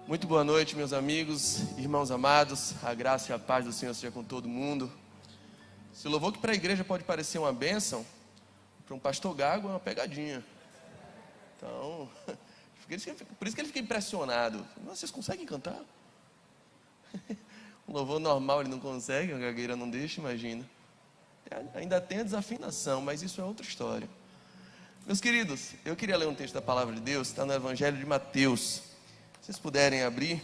Muito boa noite, meus amigos, irmãos amados. A graça e a paz do Senhor seja com todo mundo. Se louvor que para a igreja pode parecer uma bênção, para um pastor gago é uma pegadinha. Então, por isso que ele fica impressionado. Nossa, vocês conseguem cantar? Um louvor normal ele não consegue, a gagueira não deixa, imagina. Ainda tem a desafinação, mas isso é outra história. Meus queridos, eu queria ler um texto da palavra de Deus, está no Evangelho de Mateus. Se vocês puderem abrir,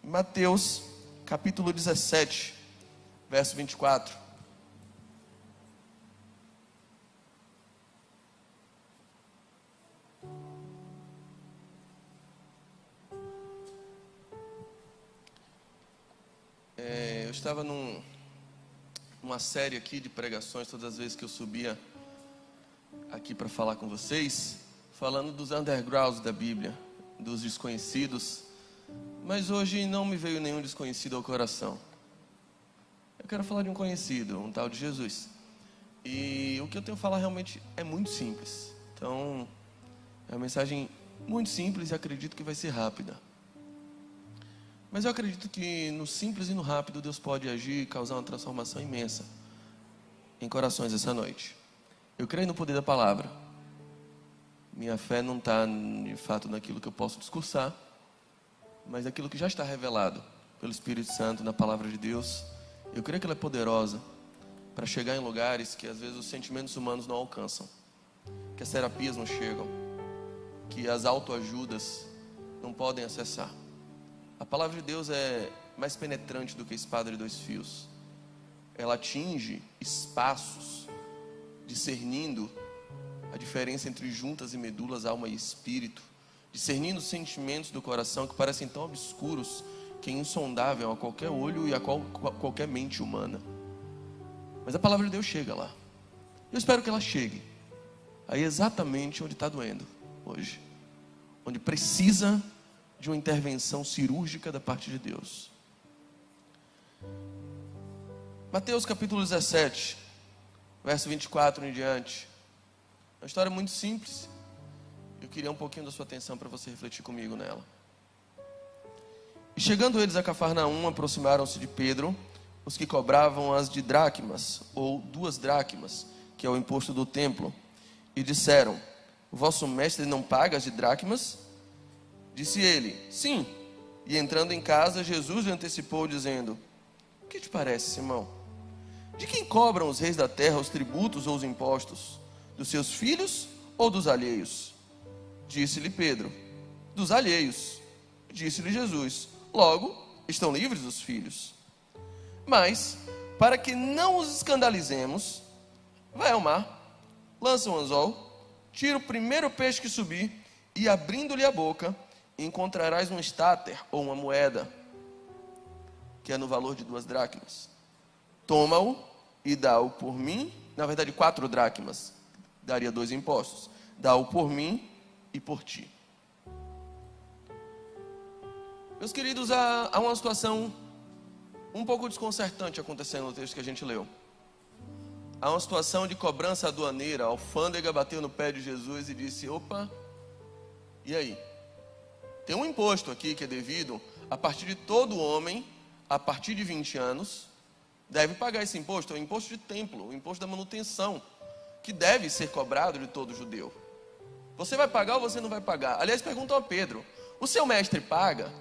Mateus, capítulo 17, verso 24. Eu estava numa série aqui de pregações, todas as vezes que eu subia aqui para falar com vocês, falando dos undergrounds da Bíblia, dos desconhecidos, mas hoje não me veio nenhum desconhecido ao coração. Eu quero falar de um conhecido, um tal de Jesus. E o que eu tenho a falar realmente é muito simples. Então, é uma mensagem muito simples e acredito que vai ser rápida. Mas eu acredito que no simples e no rápido Deus pode agir e causar uma transformação imensa em corações essa noite. Eu creio no poder da palavra. Minha fé não está, de fato, naquilo que eu posso discursar, mas naquilo que já está revelado pelo Espírito Santo na palavra de Deus. Eu creio que ela é poderosa para chegar em lugares que às vezes os sentimentos humanos não alcançam, que as terapias não chegam, que as autoajudas não podem acessar. A palavra de Deus é mais penetrante do que a espada de dois fios. Ela atinge espaços, discernindo a diferença entre juntas e medulas, alma e espírito, discernindo os sentimentos do coração que parecem tão obscuros que é insondável a qualquer olho e a qualquer mente humana. Mas a palavra de Deus chega lá. Eu espero que ela chegue aí exatamente onde está doendo hoje, onde precisa de uma intervenção cirúrgica da parte de Deus. Mateus capítulo 17, verso 24 em diante. Uma história muito simples. Eu queria um pouquinho da sua atenção para você refletir comigo nela. E chegando eles a Cafarnaum, aproximaram-se de Pedro os que cobravam as de dracmas, ou 2 dracmas, que é o imposto do templo, e disseram: o vosso mestre não paga as de dracmas? Disse ele: sim. E entrando em casa, Jesus lhe antecipou, dizendo: o que te parece, Simão? De quem cobram os reis da terra os tributos ou os impostos? Dos seus filhos ou dos alheios? Disse-lhe Pedro: dos alheios. Disse-lhe Jesus: logo, estão livres os filhos. Mas, para que não os escandalizemos, vai ao mar, lança um anzol, tira o primeiro peixe que subir, e abrindo-lhe a boca, encontrarás um estáter ou uma moeda, que é no valor de 2 dracmas. Toma-o e dá-o por mim, na verdade 4 dracmas, daria 2 impostos. Dá-o por mim e por ti. Meus queridos, há uma situação um pouco desconcertante acontecendo no texto que a gente leu. Há uma situação de cobrança aduaneira. A alfândega bateu no pé de Jesus e disse: opa, e aí? Tem um imposto aqui que é devido a partir de todo homem, a partir de 20 anos, deve pagar esse imposto. É o imposto de templo, o imposto da manutenção, que deve ser cobrado de todo judeu. Você vai pagar ou você não vai pagar? Aliás, perguntam a Pedro: o seu mestre paga?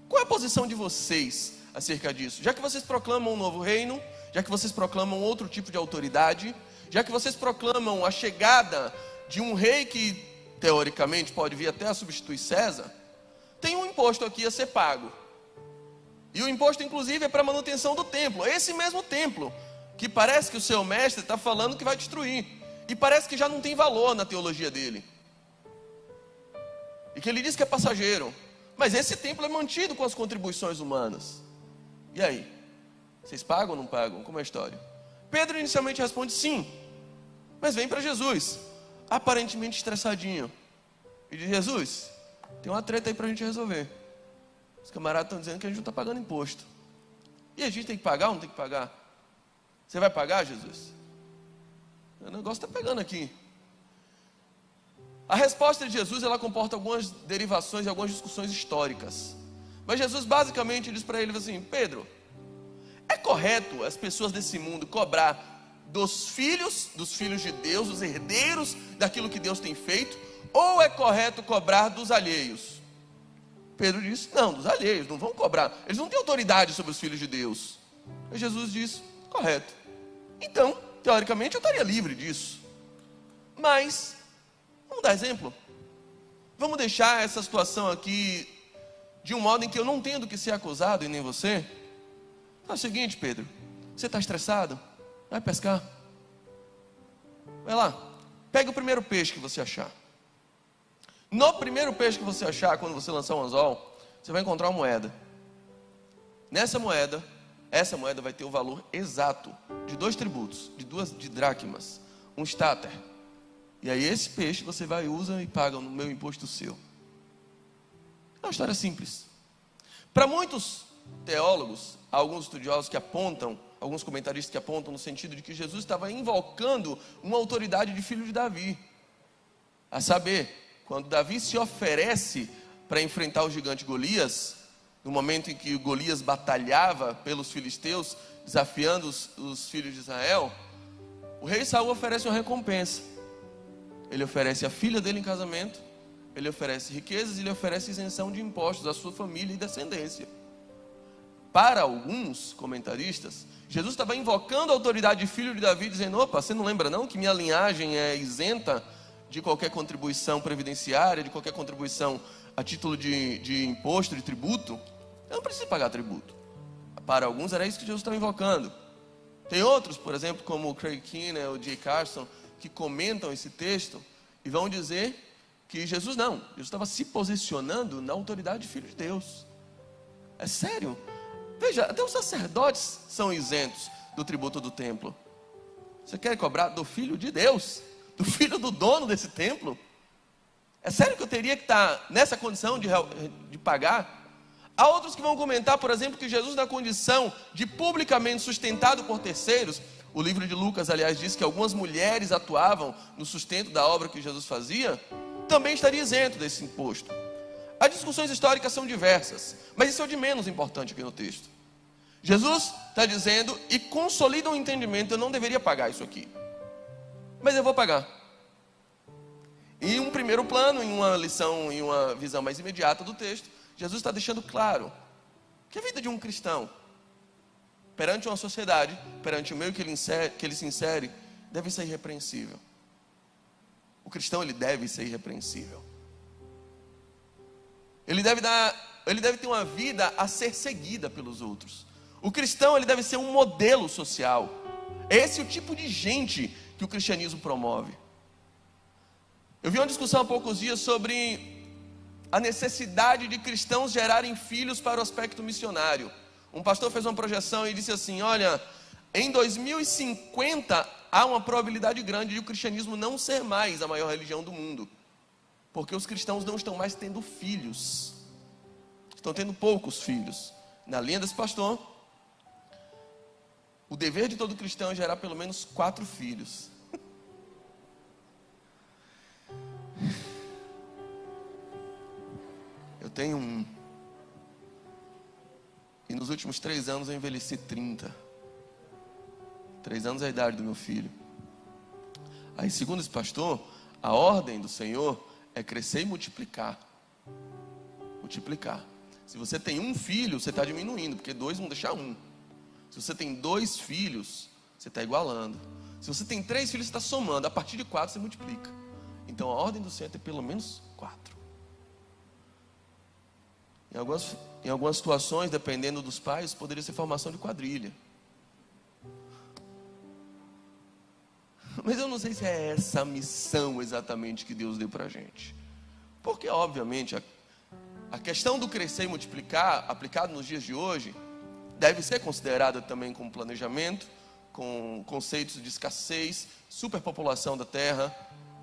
Qual é a posição de vocês acerca disso? Já que vocês proclamam um novo reino, já que vocês proclamam outro tipo de autoridade, já que vocês proclamam a chegada de um rei que, teoricamente, pode vir até a substituir César, tem um imposto aqui a ser pago. E o imposto, inclusive, é para a manutenção do templo. É esse mesmo templo que parece que o seu mestre está falando que vai destruir. E parece que já não tem valor na teologia dele. E que ele diz que é passageiro. Mas esse templo é mantido com as contribuições humanas. E aí? Vocês pagam ou não pagam? Como é a história? Pedro inicialmente responde sim. Mas vem para Jesus, aparentemente estressadinho. E diz: Jesus, tem uma treta aí para a gente resolver. Os camaradas estão dizendo que a gente não está pagando imposto. E a gente tem que pagar ou não tem que pagar? Você vai pagar, Jesus? O negócio está pegando aqui. A resposta de Jesus, ela comporta algumas derivações e algumas discussões históricas. Mas Jesus basicamente diz para ele assim: Pedro, é correto as pessoas desse mundo cobrar dos filhos de Deus, os herdeiros daquilo que Deus tem feito, ou é correto cobrar dos alheios? Pedro disse: não, dos alheios, não vão cobrar, eles não têm autoridade sobre os filhos de Deus. E Jesus disse: correto. Então, teoricamente eu estaria livre disso. Mas, vamos dar exemplo? Vamos deixar essa situação aqui de um modo em que eu não tenho do que ser acusado e nem você? É o seguinte, Pedro, você está estressado? Vai pescar. Vai lá, pega o primeiro peixe que você achar. No primeiro peixe que você achar, quando você lançar um anzol, você vai encontrar uma moeda. Essa moeda vai ter o valor exato de 2 tributos, de dracmas, um stater. E aí esse peixe você vai, usa e paga no meu imposto seu. É uma história simples. Para muitos teólogos, alguns estudiosos que apontam, alguns comentaristas que apontam no sentido de que Jesus estava invocando uma autoridade de filho de Davi. A saber, quando Davi se oferece para enfrentar o gigante Golias, no momento em que Golias batalhava pelos filisteus, desafiando os filhos de Israel, o rei Saul oferece uma recompensa. Ele oferece a filha dele em casamento, ele oferece riquezas e ele oferece isenção de impostos à sua família e descendência. Para alguns comentaristas, Jesus estava invocando a autoridade de filho de Davi, dizendo: opa, você não lembra não que minha linhagem é isenta de qualquer contribuição previdenciária, de qualquer contribuição a título de imposto, de tributo? Eu não preciso pagar tributo. Para alguns era isso que Jesus estava invocando. Tem outros, por exemplo, como o Craig Keener ou o J. Carson, que comentam esse texto e vão dizer que Jesus estava se posicionando na autoridade de filho de Deus. É sério. Veja, até os sacerdotes são isentos do tributo do templo. Você quer cobrar do filho de Deus, do filho do dono desse templo? É sério que eu teria que estar nessa condição de pagar? Há outros que vão comentar, por exemplo, que Jesus, na condição de publicamente sustentado por terceiros, o livro de Lucas, aliás, diz que algumas mulheres atuavam no sustento da obra que Jesus fazia, também estaria isento desse imposto. As discussões históricas são diversas, mas isso é o de menos importante aqui no texto. Jesus está dizendo e consolida o entendimento: eu não deveria pagar isso aqui, mas eu vou pagar. Em um primeiro plano, em uma lição, em uma visão mais imediata do texto, Jesus está deixando claro que a vida de um cristão, perante uma sociedade, perante o meio que ele se insere, deve ser irrepreensível. O cristão, ele deve ser irrepreensível. Ele deve ter uma vida a ser seguida pelos outros. O cristão, ele deve ser um modelo social. Esse é o tipo de gente que o cristianismo promove. Eu vi uma discussão há poucos dias sobre a necessidade de cristãos gerarem filhos para o aspecto missionário. Um pastor fez uma projeção e disse assim: olha, em 2050 há uma probabilidade grande de o cristianismo não ser mais a maior religião do mundo, porque os cristãos não estão mais tendo filhos, estão tendo poucos filhos. Na linha desse pastor, o dever de todo cristão é gerar pelo menos 4 filhos. Eu tenho um. E nos últimos 3 anos eu envelheci 30. 3 anos é a idade do meu filho. Aí, segundo esse pastor, a ordem do Senhor é crescer e multiplicar. Multiplicar. Se você tem um filho, você está diminuindo, porque 2 vão deixar 1. Se você tem 2 filhos, você está igualando. Se você tem 3 filhos, você está somando. A partir de 4 você multiplica. Então a ordem do Senhor é ter pelo menos 4. Em algumas situações, dependendo dos pais, poderia ser formação de quadrilha. Mas eu não sei se é essa a missão exatamente que Deus deu para a gente. Porque, obviamente, a questão do crescer e multiplicar, aplicado nos dias de hoje, deve ser considerada também como planejamento, com conceitos de escassez, superpopulação da Terra.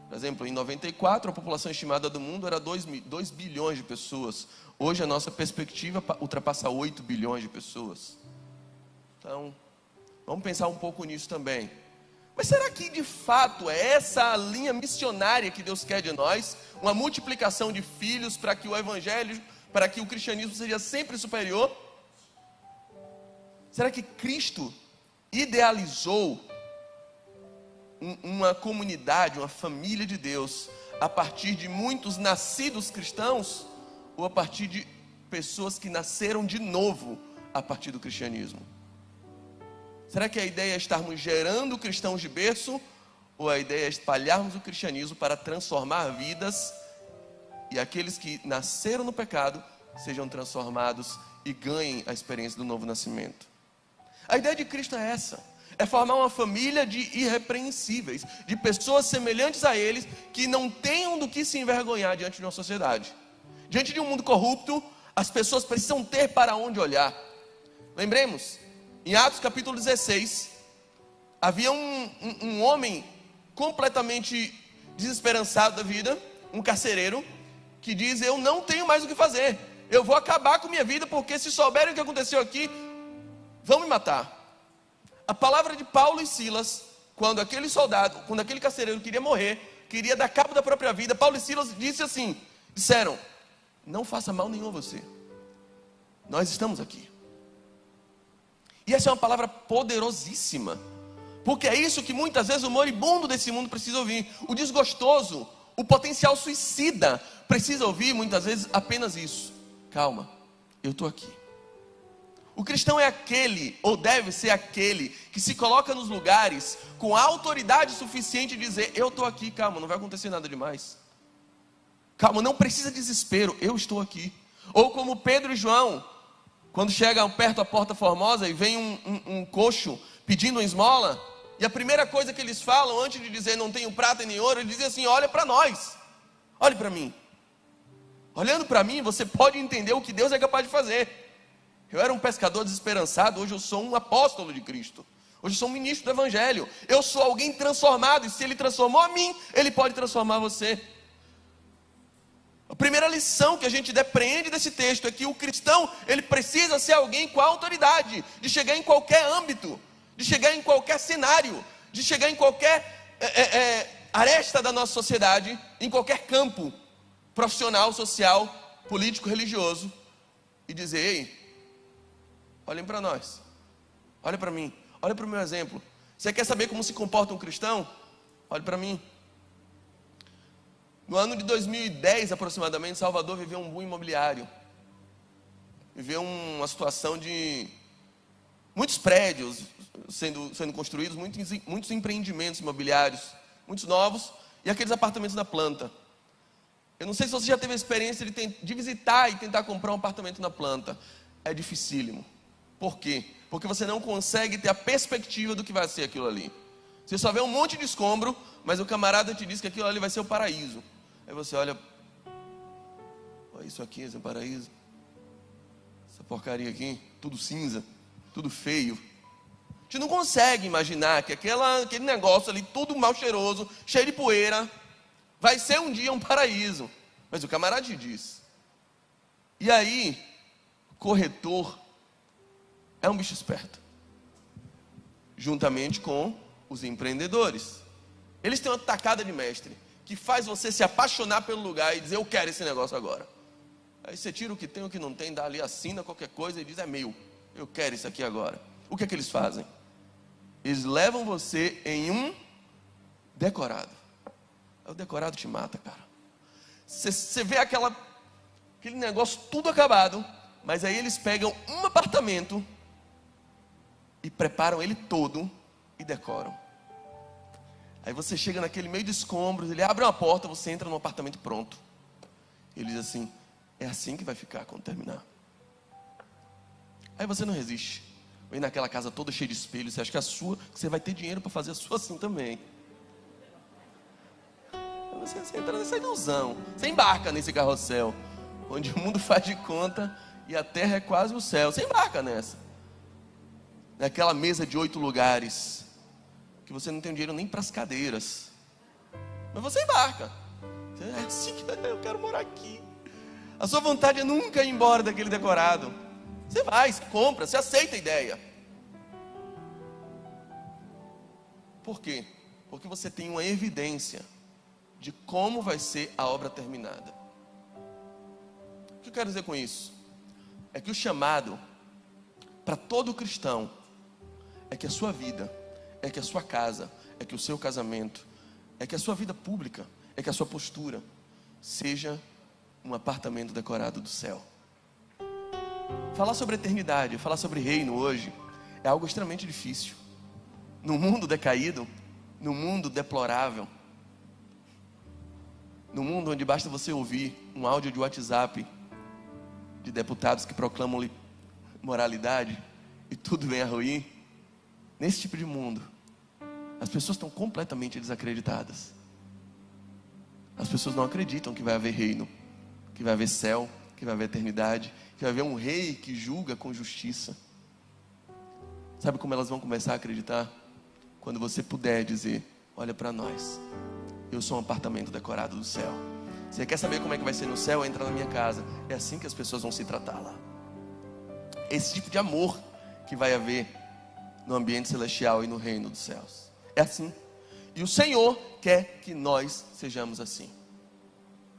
Por exemplo, em 94, a população estimada do mundo era 2 bilhões de pessoas. Hoje, a nossa perspectiva ultrapassa 8 bilhões de pessoas. Então, vamos pensar um pouco nisso também. Mas será que de fato é essa a linha missionária que Deus quer de nós? Uma multiplicação de filhos para que o evangelho, para que o cristianismo seja sempre superior? Será que Cristo idealizou uma comunidade, uma família de Deus, a partir de muitos nascidos cristãos, ou a partir de pessoas que nasceram de novo a partir do cristianismo? Será que a ideia é estarmos gerando cristãos de berço, ou a ideia é espalharmos o cristianismo para transformar vidas, e aqueles que nasceram no pecado sejam transformados e ganhem a experiência do novo nascimento? A ideia de Cristo é essa: é formar uma família de irrepreensíveis, de pessoas semelhantes a eles, que não tenham do que se envergonhar diante de uma sociedade. Diante de um mundo corrupto, as pessoas precisam ter para onde olhar. Lembremos, em Atos capítulo 16, havia um homem completamente desesperançado da vida, um carcereiro, que diz: eu não tenho mais o que fazer, eu vou acabar com minha vida, porque se souberem o que aconteceu aqui, vão me matar. A palavra de Paulo e Silas, quando aquele carcereiro queria morrer, queria dar cabo da própria vida, Paulo e Silas disseram: não faça mal nenhum a você, nós estamos aqui. E essa é uma palavra poderosíssima, porque é isso que muitas vezes o moribundo desse mundo precisa ouvir. O desgostoso, o potencial suicida precisa ouvir muitas vezes apenas isso: calma, eu estou aqui. O cristão é aquele, ou deve ser aquele, que se coloca nos lugares com a autoridade suficiente de dizer: eu estou aqui, calma, não vai acontecer nada demais, calma, não precisa desespero, eu estou aqui. Ou como Pedro e João, quando chegam perto da Porta Formosa e vem um coxo pedindo uma esmola, e a primeira coisa que eles falam, antes de dizer não tenho prata nem ouro, eles dizem assim: olha para nós, olhe para mim. Olhando para mim, você pode entender o que Deus é capaz de fazer. Eu era um pescador desesperançado, hoje eu sou um apóstolo de Cristo. Hoje eu sou um ministro do Evangelho. Eu sou alguém transformado, e se Ele transformou a mim, Ele pode transformar você. A primeira lição que a gente depreende desse texto é que o cristão, ele precisa ser alguém com a autoridade de chegar em qualquer âmbito, de chegar em qualquer cenário, de chegar em qualquer aresta da nossa sociedade, em qualquer campo profissional, social, político, religioso, e dizer: ei, olhem para nós, olhem para mim, olhem para o meu exemplo. Você quer saber como se comporta um cristão? Olhe para mim. No ano de 2010 aproximadamente, Salvador viveu um boom imobiliário, viveu uma situação de muitos prédios sendo construídos, muitos empreendimentos imobiliários, muitos novos, e aqueles apartamentos na planta. Eu não sei se você já teve a experiência de visitar e tentar comprar um apartamento na planta. É dificílimo. Por quê? Porque você não consegue ter a perspectiva do que vai ser aquilo ali. Você só vê um monte de escombro, mas o camarada te diz que aquilo ali vai ser o paraíso. Aí você olha: isso aqui é o paraíso, essa porcaria aqui, tudo cinza, tudo feio. A gente não consegue imaginar que aquele negócio ali, tudo mal cheiroso, cheio de poeira, vai ser um dia um paraíso. Mas o camarada te diz. E aí, o corretor é um bicho esperto, juntamente com os empreendedores. Eles têm uma tacada de mestre, que faz você se apaixonar pelo lugar e dizer: eu quero esse negócio agora. Aí você tira o que tem, o que não tem, dá ali, assina qualquer coisa e diz: é meu, eu quero isso aqui agora. O que é que eles fazem? Eles levam você em um decorado. O decorado te mata, cara. Você vê aquele negócio tudo acabado, mas aí eles pegam um apartamento e preparam ele todo e decoram. Aí você chega naquele meio de escombros, ele abre uma porta, você entra num apartamento pronto. Ele diz assim: é assim que vai ficar quando terminar. Aí você não resiste. Vem naquela casa toda cheia de espelhos, você acha que a sua, que você vai ter dinheiro para fazer a sua assim também. Você entra nessa ilusão, você embarca nesse carrossel, onde o mundo faz de conta e a terra é quase o céu. Você embarca nessa. Naquela mesa de 8 lugares, que você não tem dinheiro nem para as cadeiras, mas você embarca. É assim que eu quero morar aqui. A sua vontade é nunca ir embora daquele decorado. Você vai, você compra, você aceita a ideia. Por quê? Porque você tem uma evidência de como vai ser a obra terminada. O que eu quero dizer com isso? É que o chamado para todo cristão é que a sua vida, é que a sua casa, é que o seu casamento, é que a sua vida pública, é que a sua postura seja um apartamento decorado do céu. Falar sobre eternidade, falar sobre reino hoje é algo extremamente difícil. No mundo decaído, no mundo deplorável, no mundo onde basta você ouvir um áudio de WhatsApp de deputados que proclamam moralidade e tudo vem a ruir, nesse tipo de mundo, as pessoas estão completamente desacreditadas. As pessoas não acreditam que vai haver reino, que vai haver céu, que vai haver eternidade, que vai haver um rei que julga com justiça. Sabe como elas vão começar a acreditar? Quando você puder dizer: olha para nós, eu sou um apartamento decorado do céu. Você quer saber como é que vai ser no céu? Entra na minha casa. É assim que as pessoas vão se tratar lá. Esse tipo de amor que vai haver no ambiente celestial e no reino dos céus. É assim. E o Senhor quer que nós sejamos assim.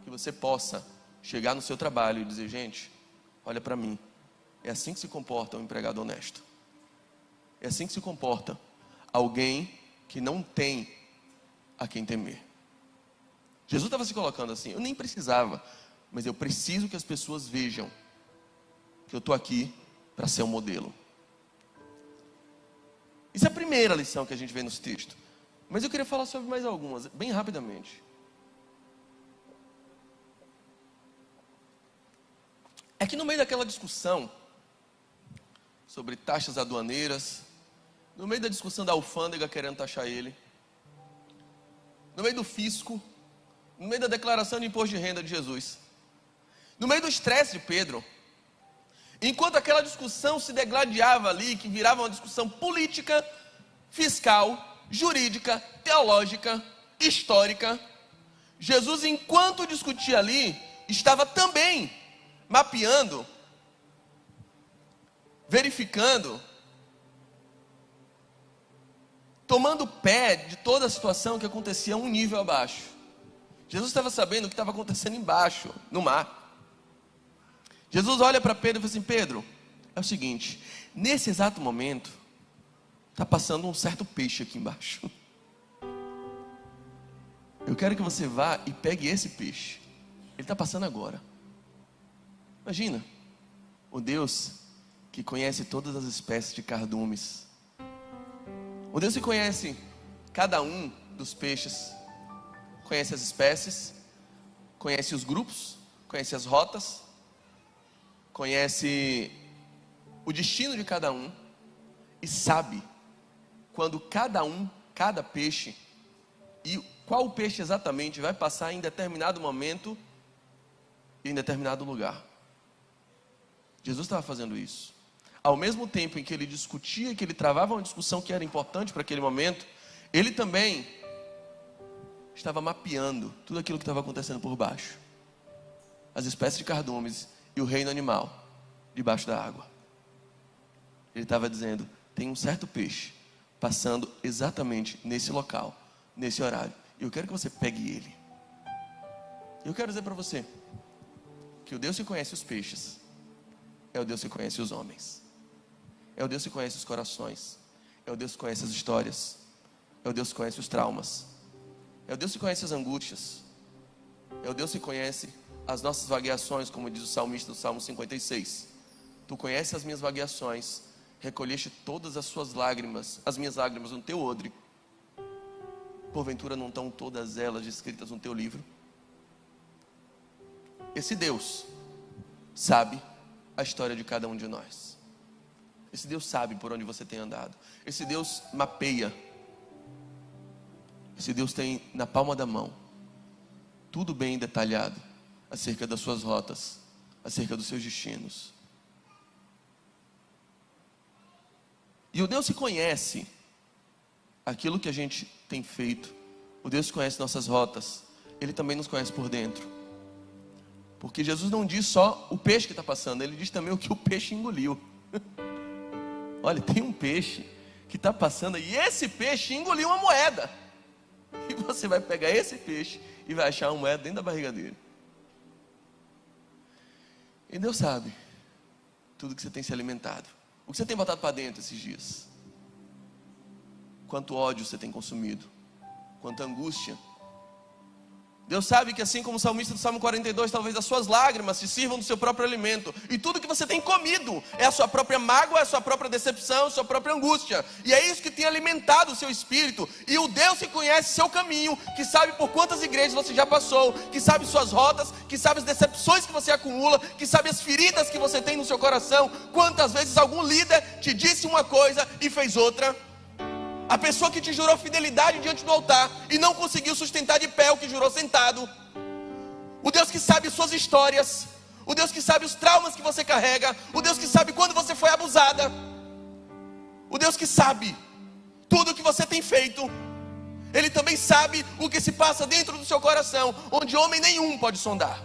Que você possa chegar no seu trabalho e dizer: gente, olha para mim. É assim que se comporta um empregado honesto. É assim que se comporta alguém que não tem a quem temer. Jesus estava se colocando assim: eu nem precisava, mas eu preciso que as pessoas vejam que eu estou aqui para ser um modelo. Isso é a primeira lição que a gente vê nesse texto. Mas eu queria falar sobre mais algumas, bem rapidamente. É que no meio daquela discussão sobre taxas aduaneiras, no meio da discussão da alfândega querendo taxar ele, no meio do fisco, no meio da declaração de imposto de renda de Jesus, no meio do estresse de Pedro, enquanto aquela discussão se degladiava ali, que virava uma discussão política, fiscal, jurídica, teológica, histórica, Jesus, enquanto discutia ali, estava também mapeando, verificando, tomando pé de toda a situação que acontecia um nível abaixo. Jesus estava sabendo o que estava acontecendo embaixo, no mar. Jesus olha para Pedro e fala assim: Pedro, é o seguinte, nesse exato momento, está passando um certo peixe aqui embaixo. Eu quero que você vá e pegue esse peixe. Ele está passando agora. Imagina, o Deus que conhece todas as espécies de cardumes, o Deus que conhece cada um dos peixes, conhece as espécies, conhece os grupos, conhece as rotas, conhece o destino de cada um e sabe quando cada peixe e qual peixe exatamente vai passar em determinado momento e em determinado lugar. Jesus estava fazendo isso. Ao mesmo tempo em que ele discutia, que ele travava uma discussão que era importante para aquele momento, ele também estava mapeando tudo aquilo que estava acontecendo por baixo. As espécies de cardumes e o reino animal debaixo da água. Ele estava dizendo: tem um certo peixe passando exatamente nesse local, nesse horário. E eu quero que você pegue ele. Eu quero dizer para você que o Deus que conhece os peixes é o Deus que conhece os homens. É o Deus que conhece os corações. É o Deus que conhece as histórias. É o Deus que conhece os traumas. É o Deus que conhece as angústias. É o Deus que conhece as nossas vagueações, como diz o salmista do Salmo 56. Tu conheces as minhas vagueações, recolheste todas as suas lágrimas, as minhas lágrimas no teu odre. Porventura não estão todas elas escritas no teu livro? Esse Deus sabe a história de cada um de nós. Esse Deus sabe por onde você tem andado. Esse Deus mapeia. Esse Deus tem na palma da mão tudo bem detalhado acerca das suas rotas, acerca dos seus destinos. E o Deus que conhece aquilo que a gente tem feito, o Deus que conhece nossas rotas, Ele também nos conhece por dentro. Porque Jesus não diz só o peixe que está passando, Ele diz também o que o peixe engoliu. Olha, tem um peixe que está passando e esse peixe engoliu uma moeda. E você vai pegar esse peixe e vai achar uma moeda dentro da barriga dele. E Deus sabe tudo que você tem se alimentado, o que você tem botado para dentro esses dias, quanto ódio você tem consumido, quanta angústia. Deus sabe que assim como o salmista do Salmo 42, talvez as suas lágrimas se sirvam do seu próprio alimento. E tudo que você tem comido é a sua própria mágoa, é a sua própria decepção, a sua própria angústia. E é isso que tem alimentado o seu espírito. E o Deus que conhece seu caminho, que sabe por quantas igrejas você já passou, que sabe suas rotas, que sabe as decepções que você acumula, que sabe as feridas que você tem no seu coração. Quantas vezes algum líder te disse uma coisa e fez outra. A pessoa que te jurou fidelidade diante do altar e não conseguiu sustentar de pé o que jurou sentado. O Deus que sabe suas histórias. O Deus que sabe os traumas que você carrega. O Deus que sabe quando você foi abusada. O Deus que sabe tudo o que você tem feito. Ele também sabe o que se passa dentro do seu coração, onde homem nenhum pode sondar.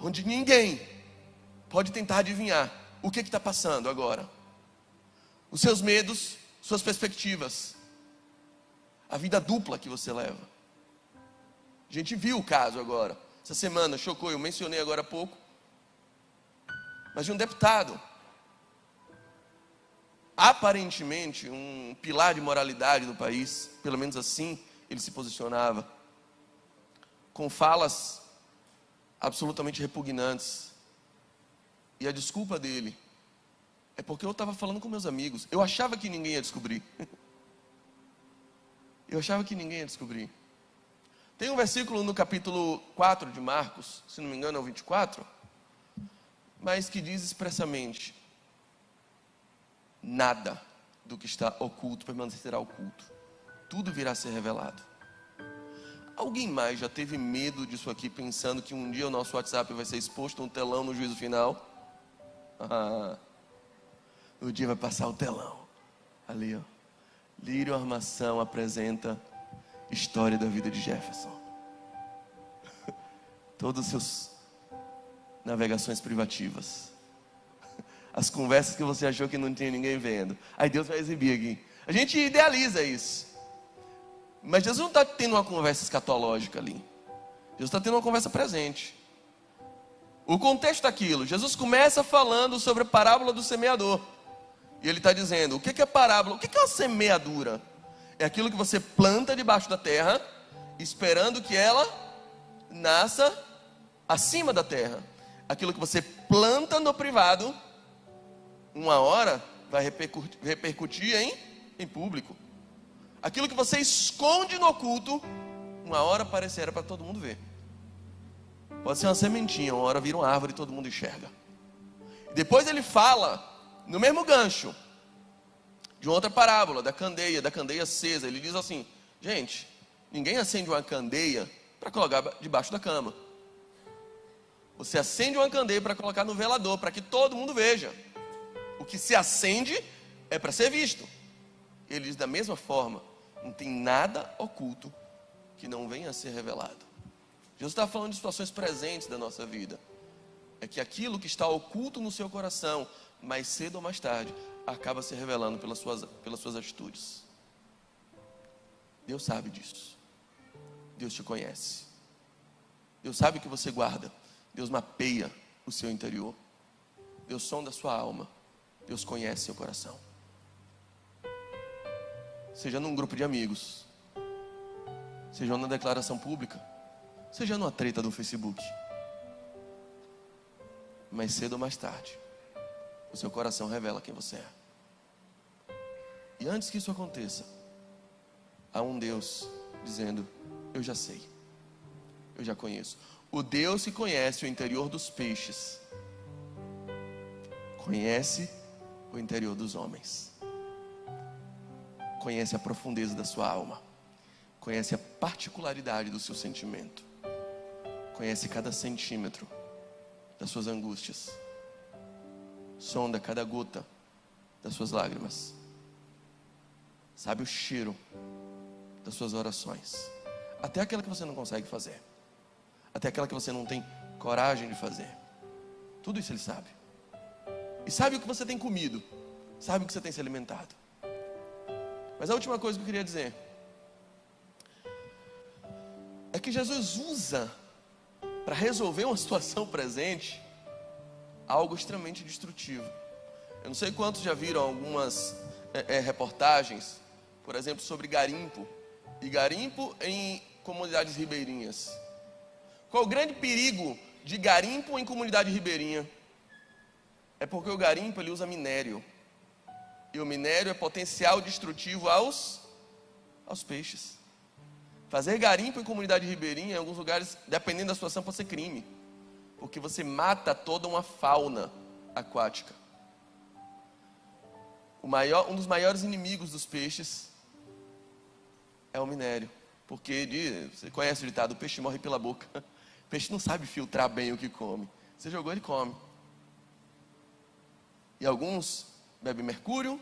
Onde ninguém pode tentar adivinhar o que está passando agora. Os seus medos, suas perspectivas, a vida dupla que você leva. A gente viu o caso agora, essa semana, chocou, eu mencionei agora há pouco, mas de um deputado, aparentemente um pilar de moralidade no país, pelo menos assim ele se posicionava, com falas absolutamente repugnantes, e a desculpa dele é porque eu estava falando com meus amigos. Eu achava que ninguém ia descobrir. Eu achava que ninguém ia descobrir. Tem um versículo no capítulo 4 de Marcos, se não me engano é o 24, mas que diz expressamente: nada do que está oculto permanecerá oculto. Tudo virá a ser revelado. Alguém mais já teve medo disso aqui, pensando que um dia o nosso WhatsApp vai ser exposto a um telão no juízo final? No dia vai passar o telão. Ali, ó. Lírio Armação apresenta história da vida de Jefferson. Todos os seus navegações privativas. As conversas que você achou que não tinha ninguém vendo. Aí Deus vai exibir aqui. A gente idealiza isso. Mas Jesus não está tendo uma conversa escatológica ali. Jesus está tendo uma conversa presente. O contexto daquilo. Jesus começa falando sobre a parábola do semeador. E ele está dizendo, o que é parábola? O que é uma semeadura? É aquilo que você planta debaixo da terra, esperando que ela nasça acima da terra. Aquilo que você planta no privado, uma hora vai repercutir em público. Aquilo que você esconde no oculto, uma hora aparecerá para todo mundo ver. Pode ser uma sementinha, uma hora vira uma árvore e todo mundo enxerga. Depois ele fala, no mesmo gancho, de uma outra parábola, da candeia acesa. Ele diz assim, gente, ninguém acende uma candeia para colocar debaixo da cama. Você acende uma candeia para colocar no velador, para que todo mundo veja. O que se acende é para ser visto. Ele diz da mesma forma, não tem nada oculto que não venha a ser revelado. Jesus está falando de situações presentes da nossa vida. É que aquilo que está oculto no seu coração, mais cedo ou mais tarde, acaba se revelando pelas suas atitudes. Deus sabe disso. Deus te conhece. Deus sabe o que você guarda. Deus mapeia o seu interior. Deus sonda a sua alma. Deus conhece seu coração. Seja num grupo de amigos, seja numa declaração pública, seja numa treta do Facebook. Mais cedo ou mais tarde, o seu coração revela quem você é. E antes que isso aconteça, há um Deus dizendo, eu já sei, eu já conheço. O Deus que conhece o interior dos peixes, conhece o interior dos homens. Conhece a profundeza da sua alma. Conhece a particularidade do seu sentimento. Conhece cada centímetro das suas angústias. Sonda cada gota das suas lágrimas. Sabe o cheiro das suas orações. Até aquela que você não consegue fazer. Até aquela que você não tem coragem de fazer. Tudo isso Ele sabe. E sabe o que você tem comido. sabe o que você tem se alimentado. Mas a última coisa que eu queria dizer é que Jesus usa para resolver uma situação presente algo extremamente destrutivo. Eu não sei quantos já viram algumas reportagens, por exemplo, sobre garimpo. E garimpo em comunidades ribeirinhas. Qual o grande perigo de garimpo em comunidade ribeirinha? É porque o garimpo ele usa minério. E o minério é potencial destrutivo aos peixes. Fazer garimpo em comunidade ribeirinha, em alguns lugares, dependendo da situação, pode ser crime. Porque você mata toda uma fauna aquática. Um dos maiores inimigos dos peixes é o minério. Porque, você conhece o ditado, o peixe morre pela boca. O peixe não sabe filtrar bem o que come. Você jogou, ele come. E alguns bebem mercúrio,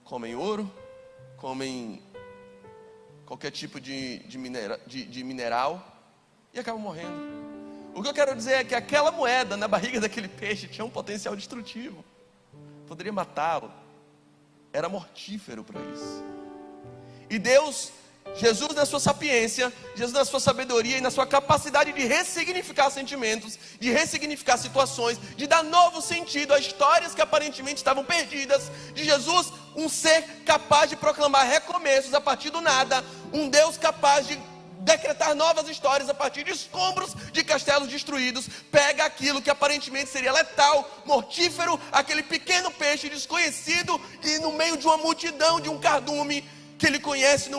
comem ouro, comem qualquer tipo de mineral e acabam morrendo. O que eu quero dizer é que aquela moeda na barriga daquele peixe tinha um potencial destrutivo. Poderia matá-lo. Era mortífero para isso. E Jesus na sua sapiência, Jesus na sua sabedoria e na sua capacidade de ressignificar sentimentos, de ressignificar situações, de dar novo sentido a histórias que aparentemente estavam perdidas, de Jesus, um ser capaz de proclamar recomeços a partir do nada, um Deus capaz de decretar novas histórias a partir de escombros de castelos destruídos, pega aquilo que aparentemente seria letal, mortífero, aquele pequeno peixe desconhecido e no meio de uma multidão, de um cardume, que ele conhece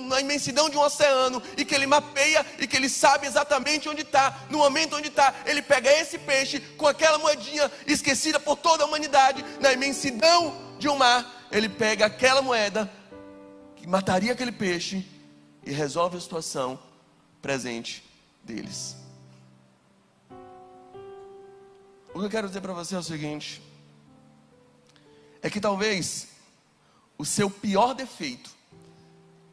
na imensidão de um oceano, e que ele mapeia, e que ele sabe exatamente onde está, no momento onde está, ele pega esse peixe, com aquela moedinha esquecida por toda a humanidade, na imensidão de um mar, ele pega aquela moeda, que mataria aquele peixe, e resolve a situação presente deles. O que eu quero dizer para você é o seguinte, é que talvez o seu pior defeito,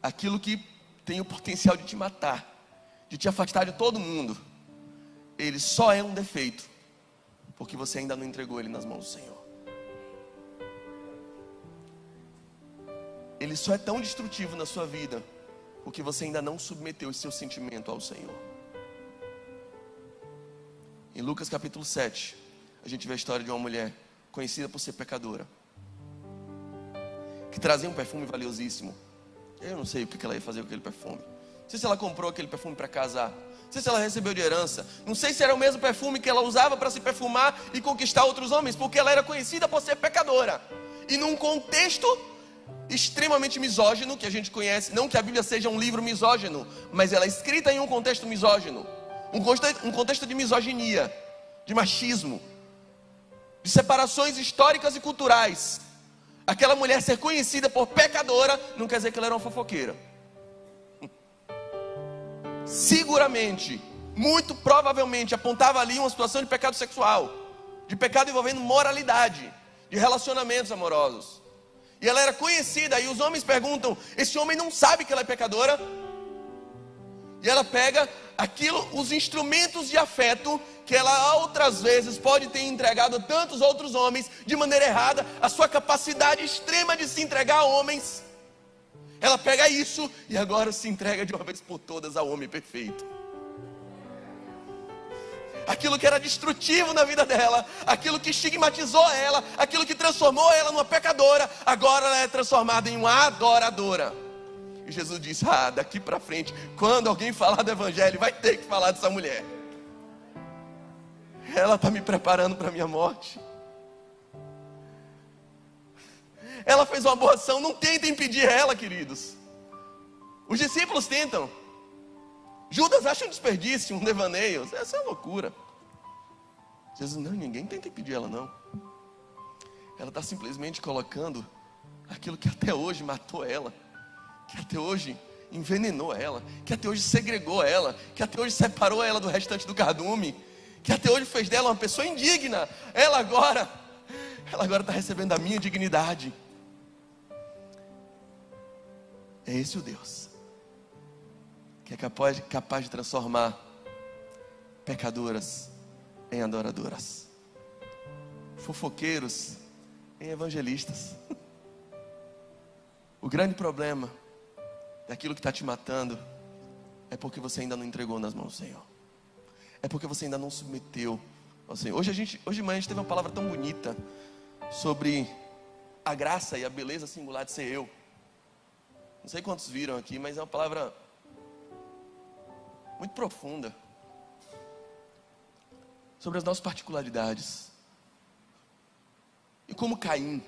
aquilo que tem o potencial de te matar, de te afastar de todo mundo, ele só é um defeito porque você ainda não entregou ele nas mãos do Senhor. Ele só é tão destrutivo na sua vida porque você ainda não submeteu o seu sentimento ao Senhor. Em Lucas capítulo 7, a gente vê a história de uma mulher conhecida por ser pecadora, que trazia um perfume valiosíssimo. Eu não sei o que ela ia fazer com aquele perfume. Não sei se ela comprou aquele perfume para casar. Não sei se ela recebeu de herança. Não sei se era o mesmo perfume que ela usava para se perfumar e conquistar outros homens, porque ela era conhecida por ser pecadora. E num contexto extremamente misógino, que a gente conhece, não que a Bíblia seja um livro misógino, mas ela é escrita em um contexto misógino, um contexto de misoginia, de machismo, de separações históricas e culturais. Aquela mulher ser conhecida por pecadora não quer dizer que ela era uma fofoqueira. Seguramente, muito provavelmente apontava ali uma situação de pecado sexual, de pecado envolvendo moralidade, de relacionamentos amorosos. E ela era conhecida, e os homens perguntam, esse homem não sabe que ela é pecadora? E ela pega os instrumentos de afeto que ela outras vezes pode ter entregado a tantos outros homens de maneira errada, a sua capacidade extrema de se entregar a homens, ela pega isso e agora se entrega de uma vez por todas ao homem perfeito. Aquilo que era destrutivo na vida dela, aquilo que estigmatizou ela, aquilo que transformou ela numa pecadora, agora ela é transformada em uma adoradora. E Jesus disse, daqui para frente, quando alguém falar do Evangelho, vai ter que falar dessa mulher. Ela está me preparando para a minha morte. Ela fez uma boa ação, não tentem impedir ela, queridos. Os discípulos tentam. Judas acha um desperdício, um devaneio. Essa é uma loucura. Jesus, não, ninguém tenta impedir ela, não. Ela está simplesmente colocando aquilo que até hoje matou ela, que até hoje envenenou ela, que até hoje segregou ela, que até hoje separou ela do restante do cardume, que até hoje fez dela uma pessoa indigna. Ela agora está recebendo a minha dignidade. É esse o Deus que é capaz de transformar pecadoras em adoradoras, fofoqueiros em evangelistas. O grande problema daquilo que está te matando é porque você ainda não entregou nas mãos do Senhor. É porque você ainda não submeteu ao Senhor. Hoje de manhã a gente teve uma palavra tão bonita sobre a graça e a beleza singular de ser eu. Não sei quantos viram aqui, mas é uma palavra muito profunda sobre as nossas particularidades. E como Caim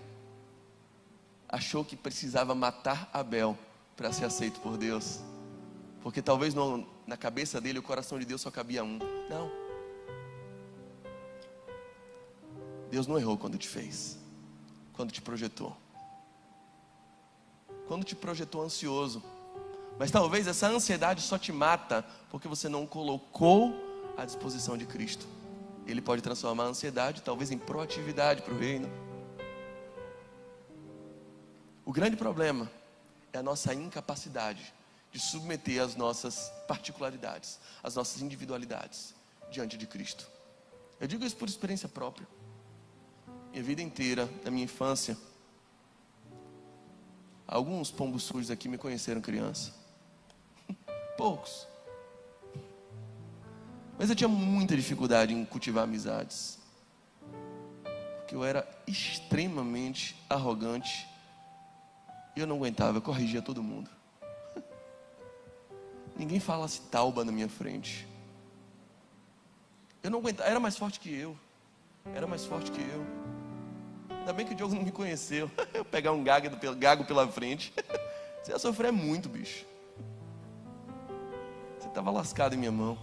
achou que precisava matar Abel para ser aceito por Deus, porque talvez na cabeça dele o coração de Deus só cabia um. Não. Deus não errou quando te fez, quando te projetou. Quando te projetou ansioso. Mas talvez essa ansiedade só te mata porque você não colocou à disposição de Cristo. Ele pode transformar a ansiedade talvez em proatividade para o reino. O grande problema é a nossa incapacidade de submeter as nossas particularidades, as nossas individualidades diante de Cristo. Eu digo isso por experiência própria. Minha vida inteira, na minha infância, alguns pombos sujos aqui me conheceram criança. Poucos. Mas eu tinha muita dificuldade em cultivar amizades. Porque eu era extremamente arrogante. E eu não aguentava, eu corrigia todo mundo. Ninguém falasse tauba na minha frente. Eu não aguentava, era mais forte que eu. Era mais forte que eu. Ainda bem que o Diogo não me conheceu. Eu pegar um gago pela frente. Você ia sofrer muito, bicho. Você estava lascado em minha mão.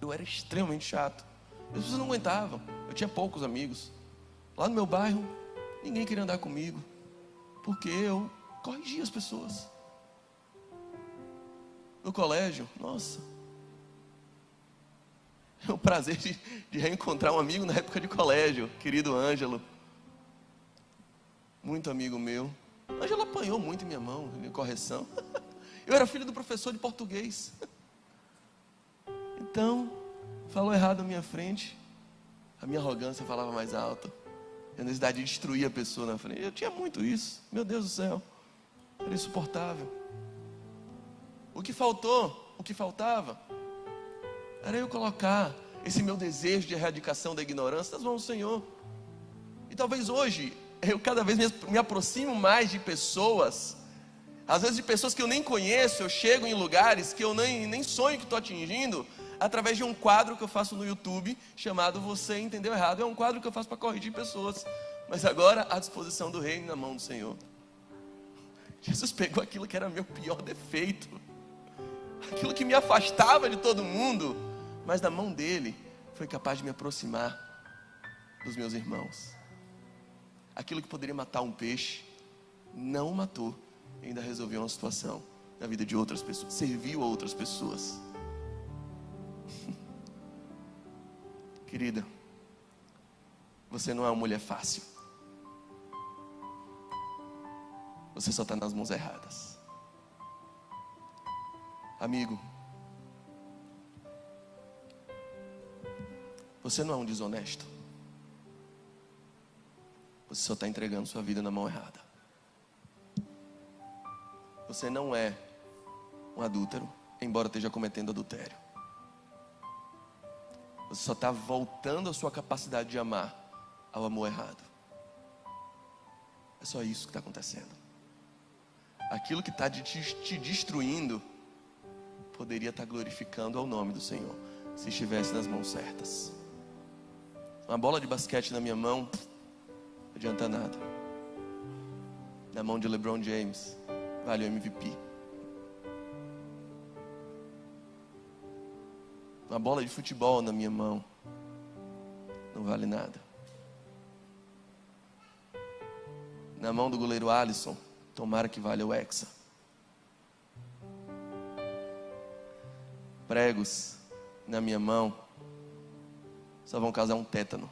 Eu era extremamente chato. As pessoas não aguentavam. Eu tinha poucos amigos. Lá no meu bairro, ninguém queria andar comigo. Porque eu corrigia as pessoas. No colégio, nossa. É um prazer de reencontrar um amigo na época de colégio. Querido Ângelo. Muito amigo meu. Ângelo apanhou muito em minha mão, em correção. Eu era filho do professor de português. Então, falou errado na minha frente. A minha arrogância falava mais alto. A necessidade de destruir a pessoa na frente. Eu tinha muito isso. Meu Deus do céu. Era insuportável. O que faltava, era eu colocar esse meu desejo de erradicação da ignorância nas mãos do Senhor. E talvez hoje, eu cada vez me aproximo mais de pessoas, às vezes de pessoas que eu nem conheço. Eu chego em lugares que eu nem sonho que estou atingindo, através de um quadro que eu faço no YouTube, chamado Você Entendeu Errado. É um quadro que eu faço para corrigir pessoas, mas agora à disposição do reino, na mão do Senhor. Jesus pegou aquilo que era meu pior defeito, aquilo que me afastava de todo mundo, mas na mão dele foi capaz de me aproximar dos meus irmãos. Aquilo que poderia matar um peixe, não o matou, ainda resolveu uma situação na vida de outras pessoas, serviu a outras pessoas. Querida, você não é uma mulher fácil. Você só está nas mãos erradas. Amigo, você não é um desonesto. Você só está entregando sua vida na mão errada. Você não é um adúltero, embora esteja cometendo adultério. Você só está voltando a sua capacidade de amar ao amor errado. É só isso que está acontecendo. Aquilo que está te destruindo poderia estar glorificando ao nome do Senhor, se estivesse nas mãos certas. Uma bola de basquete na minha mão não adianta nada. Na mão de LeBron James vale o MVP. Uma bola de futebol na minha mão não vale nada. Na mão do goleiro Alisson, tomara que valha o Hexa. Pregos na minha mão só vão causar um tétano.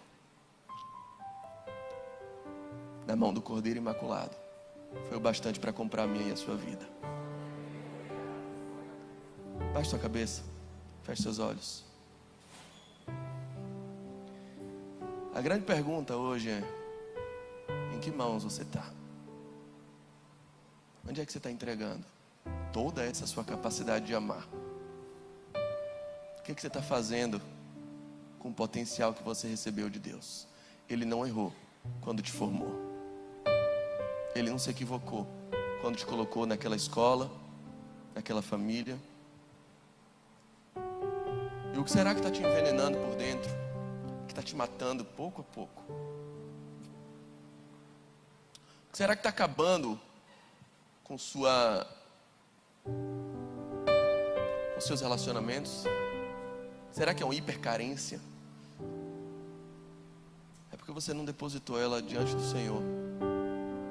Na mão do Cordeiro Imaculado foi o bastante para comprar a minha e a sua vida. Baixe sua cabeça, feche seus olhos. A grande pergunta hoje é: em que mãos você está? Onde é que você está entregando toda essa sua capacidade de amar? O que você está fazendo com o potencial que você recebeu de Deus? Ele não errou quando te formou. Ele não se equivocou quando te colocou naquela escola, naquela família. E o que será que está te envenenando por dentro? Que está te matando pouco a pouco? O que será que está acabando com seus relacionamentos? Será que é uma hipercarência? É porque você não depositou ela diante do Senhor,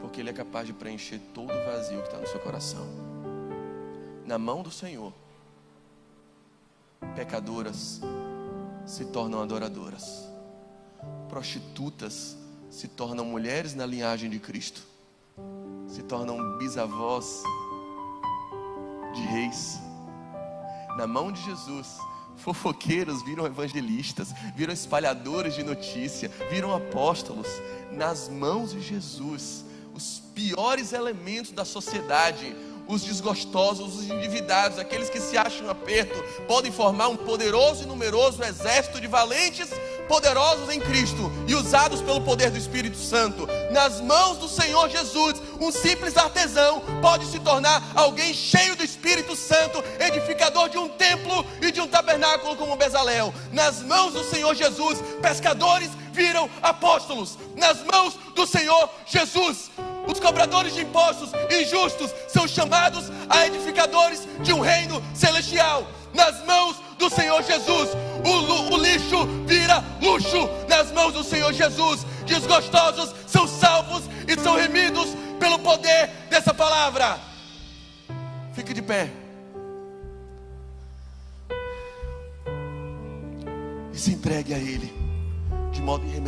porque Ele é capaz de preencher todo o vazio que está no seu coração. Na mão do Senhor, pecadoras se tornam adoradoras, prostitutas se tornam mulheres na linhagem de Cristo, se tornam bisavós de reis. Na mão de Jesus, fofoqueiros viram evangelistas, viram espalhadores de notícia, viram apóstolos. Nas mãos de Jesus, os piores elementos da sociedade, os desgostosos, os endividados, aqueles que se acham aperto, podem formar um poderoso e numeroso exército de valentes, poderosos em Cristo e usados pelo poder do Espírito Santo. Nas mãos do Senhor Jesus, um simples artesão pode se tornar alguém cheio do Espírito Santo, edificador de um templo e de um tabernáculo como Bezalel. Nas mãos do Senhor Jesus, pescadores viram apóstolos. Nas mãos do Senhor Jesus, os cobradores de impostos injustos são chamados a edificadores de um reino celestial. Nas mãos do Senhor Jesus, o lixo vira luxo. Nas mãos do Senhor Jesus, desgostosos são salvos e são remidos pelo poder dessa palavra. Fique de pé e se entregue a Ele de modo irremediável.